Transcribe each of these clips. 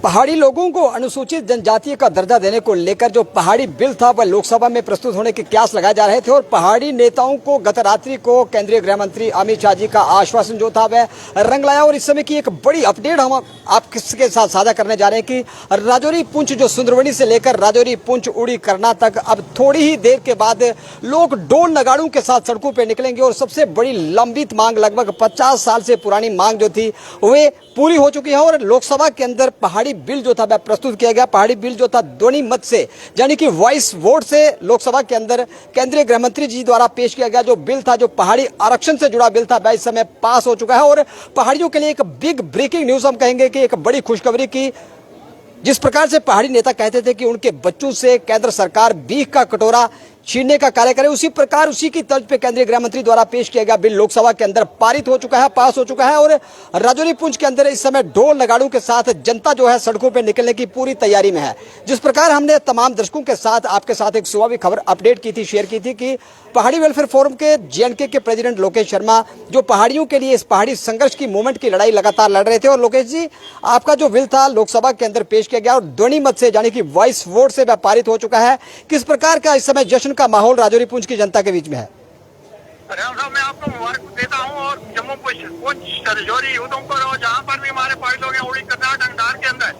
पहाड़ी लोगों को अनुसूचित जनजाति का दर्जा देने को लेकर जो पहाड़ी बिल था वह लोकसभा में प्रस्तुत होने के कयास लगाए जा रहे थे और पहाड़ी नेताओं को गत रात्रि को केंद्रीय गृह मंत्री अमित शाह जी का आश्वासन जो था वह रंग लाया। और इस समय की एक बड़ी अपडेट हम आपके साथ साझा करने जा रहे हैं कि राजौरी पुंछ जो सुंदरवनी से लेकर राजौरी पुंछ उड़ी करना तक अब थोड़ी ही देर के बाद लोग ढोल नगाड़ों के साथ सड़कों पर निकलेंगे और सबसे बड़ी लंबित मांग लगभग 50 साल से पुरानी मांग जो थी वे पूरी हो चुकी है। और लोकसभा के अंदर पहाड़ी बिल जो था वह प्रस्तुत किया गया। पहाड़ी बिल जो था ध्वनि मत से यानी कि वॉइस वोट से लोकसभा के अंदर केंद्रीय गृह मंत्री जी द्वारा पेश किया गया जो बिल था, जो पहाड़ी आरक्षण से जुड़ा बिल था, वह इस समय पास हो चुका है। और पहाड़ियों के लिए एक बिग ब्रेकिंग न्यूज हम कहेंगे कि एक बड़ी खुशखबरी की जिस प्रकार से पहाड़ी नेता कहते थे कि उनके बच्चों से केंद्र सरकार बीख का कटोरा छीनने का कार्य करे, उसी प्रकार उसी की तर्ज पे केंद्रीय गृह मंत्री द्वारा पेश किया गया बिल लोकसभा के अंदर पारित हो चुका है, पास हो चुका है। और राजौरी पुंछ के अंदर इस समय ढोल नगाड़ों के साथ जनता जो है सड़कों पे निकलने की पूरी तैयारी में है। जिस प्रकार हमने तमाम दर्शकों के साथ आपके साथ एक सुबह भी खबर अपडेट की थी, शेयर की थी कि पहाड़ी वेलफेयर फोरम के जेएंडके के प्रेसिडेंट लोकेश शर्मा जो पहाड़ियों के लिए इस पहाड़ी संघर्ष की मूवमेंट की लड़ाई लगातार लड़ रहे थे। और लोकेश जी, आपका जो बिल था लोकसभा के अंदर पेश किया गया और ध्वनि मत से यानी कि वॉइस वोट से वह पारित हो चुका है, किस प्रकार का इस समय जश्न का माहौल राजौरी पुंछ की जनता के बीच में है? मैं आपको मुबारक देता हूँ और जम्मू पुंछ राजौरी उधमपुर और जहाँ पर भी हमारे पहाड़ी लोग हैं उड़ी कर्नाटक अंडार के अंदर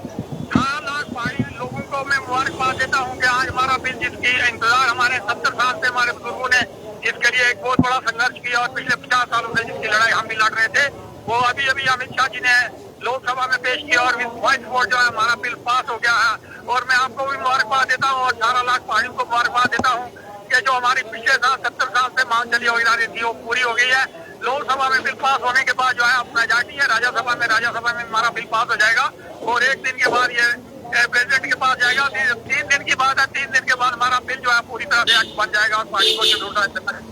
4 लाख पहाड़ी लोगों को मैं मुबारकबाद देता हूँ कि आज हमारा बिल जिसकी इंतजार हमारे 70 साल से हमारे बुजुर्गों ने जिसके लिए एक बहुत बड़ा संघर्ष किया और पिछले 50 सालों से जिसकी लड़ाई हम भी लड़ रहे थे, वो अभी अमित शाह जी ने लोकसभा में पेश किया और वॉइस वोट जो है हमारा बिल पास हो गया है। और मैं आपको भी मुबारकबाद देता हूँ और 18 लाख पहाड़ियों को मुबारकबाद देता हूँ कि जो हमारी पिछले 70 साल से मांग चली हुई थी वो पूरी हो गई है। लोकसभा में बिल पास होने के बाद जो है अपना जाती है राज्यसभा में हमारा बिल पास हो जाएगा और एक दिन के बाद ये प्रेसिडेंट के पास जाएगा। 3 दिन की बात है, 3 दिन के बाद हमारा बिल जो है पूरी तरह से बन जाएगा और पार्टी को जो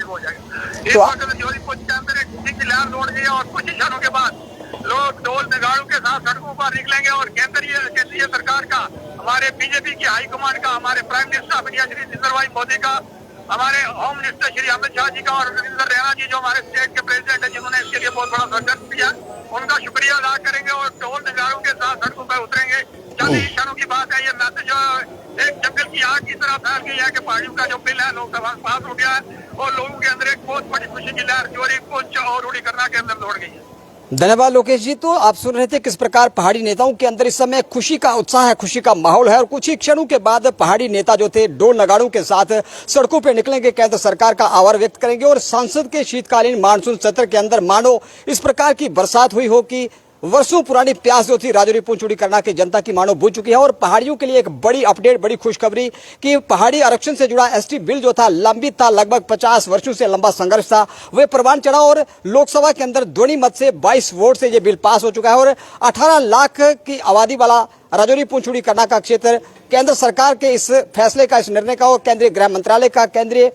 हो जाएगा। इस वक्त राजौरी पुंछ के अंदर एक खुशी की लहर दौड़ गई है और कुछ ही क्षणों के बाद लोग ढोल नगाड़ों के साथ सड़कों पर निकलेंगे और केंद्रीय सरकार का, हमारे बीजेपी की हाईकमान का, हमारे prime minister of India Shri Narendra भाई मोदी का, हमारे होम मिनिस्टर श्री अमित शाह जी का और नरेंद्र रैना जी जो हमारे स्टेट के प्रेसिडेंट है जिन्होंने इसके लिए बहुत बड़ा संघर्ष किया, उनका शुक्रिया अदा करेंगे और ढोल नगाड़ों के साथ सड़कों पर उतरेंगे। चंद ही क्षणों की बात है, ये मैसेज एक जंगल की आग की तरह फैल गई है कि पहाड़ियों का जो बिल है लोकसभा में पास हो गया है और लोगों के अंदर एक बहुत बड़ी खुशी की लहर राजौरी पुंछ और उड़ी करना के अंदर दौड़ गई है। धन्यवाद लोकेश जी। तो आप सुन रहे थे किस प्रकार पहाड़ी नेताओं के अंदर इस समय खुशी का उत्साह है, खुशी का माहौल है और कुछ ही क्षणों के बाद पहाड़ी नेता जो थे ढोल नगाड़ों के साथ सड़कों पर निकलेंगे, केंद्र सरकार का आभार व्यक्त करेंगे और संसद के शीतकालीन मानसून सत्र के अंदर मानो इस प्रकार की बरसात हुई हो कि वर्षों पुरानी प्यास जो थी राजौरी पुंछ उड़ी करना की जनता की मानो बुझ चुकी है। और पहाड़ियों के लिए एक बड़ी अपडेट, बड़ी खुशखबरी कि पहाड़ी आरक्षण से जुड़ा एसटी बिल जो था लंबित था, लगभग 50 वर्षों से लंबा संघर्ष था, वे परवान चढ़ा और लोकसभा के अंदर ध्वनि मत से 22 वोट से ये बिल पास हो चुका है। और 18 लाख की आबादी वाला राजौरी पुंछ उड़ी करना का क्षेत्र केंद्र सरकार के इस फैसले का, इस निर्णय का और केंद्रीय गृह मंत्रालय का, केंद्रीय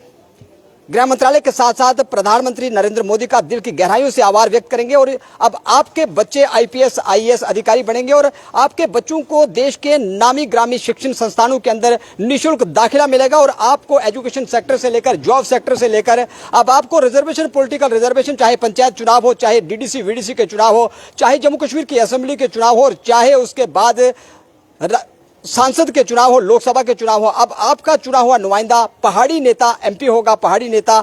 गृह मंत्रालय के साथ साथ प्रधानमंत्री नरेंद्र मोदी का दिल की गहराइयों से आभार व्यक्त करेंगे। और अब आपके बच्चे आईपीएस आईएएस अधिकारी बनेंगे और आपके बच्चों को देश के नामी ग्रामीण शिक्षण संस्थानों के अंदर निःशुल्क दाखिला मिलेगा और आपको एजुकेशन सेक्टर से लेकर जॉब सेक्टर से लेकर अब आपको रिजर्वेशन, पॉलिटिकल रिजर्वेशन, चाहे पंचायत चुनाव हो, चाहे डीडीसी वीडीसी के चुनाव हो, चाहे जम्मू कश्मीर की असेंबली के चुनाव हो और चाहे उसके बाद सांसद के चुनाव हो, लोकसभा के चुनाव हो, अब आपका चुना हुआ नुमाइंदा पहाड़ी नेता एमपी होगा, पहाड़ी नेता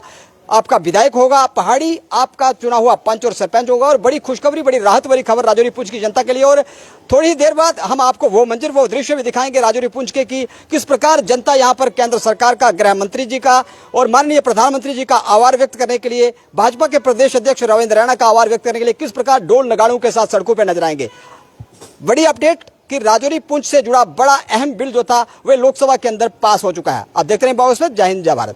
आपका विधायक होगा, पहाड़ी आपका चुना हुआ पंच और सरपंच होगा। और बड़ी खुशखबरी, बड़ी राहत भरी खबर राजौरी पुंछ की जनता के लिए। और थोड़ी ही देर बाद हम आपको वो मंजर, वो दृश्य भी दिखाएंगे राजौरी पुंछ के कि किस प्रकार जनता यहाँ पर केंद्र सरकार का, गृह मंत्री जी का और माननीय प्रधानमंत्री जी का आभार व्यक्त करने के लिए, भाजपा के प्रदेश अध्यक्ष रविंद्र रैना का आभार व्यक्त करने के लिए किस प्रकार ढोल नगाड़ों के साथ सड़कों पर नजर आएंगे। बड़ी अपडेट कि राजौरी पुंछ से जुड़ा बड़ा अहम बिल जो था वह लोकसभा के अंदर पास हो चुका है। अब देखते हैं बाबू, जय हिंद, जय भारत।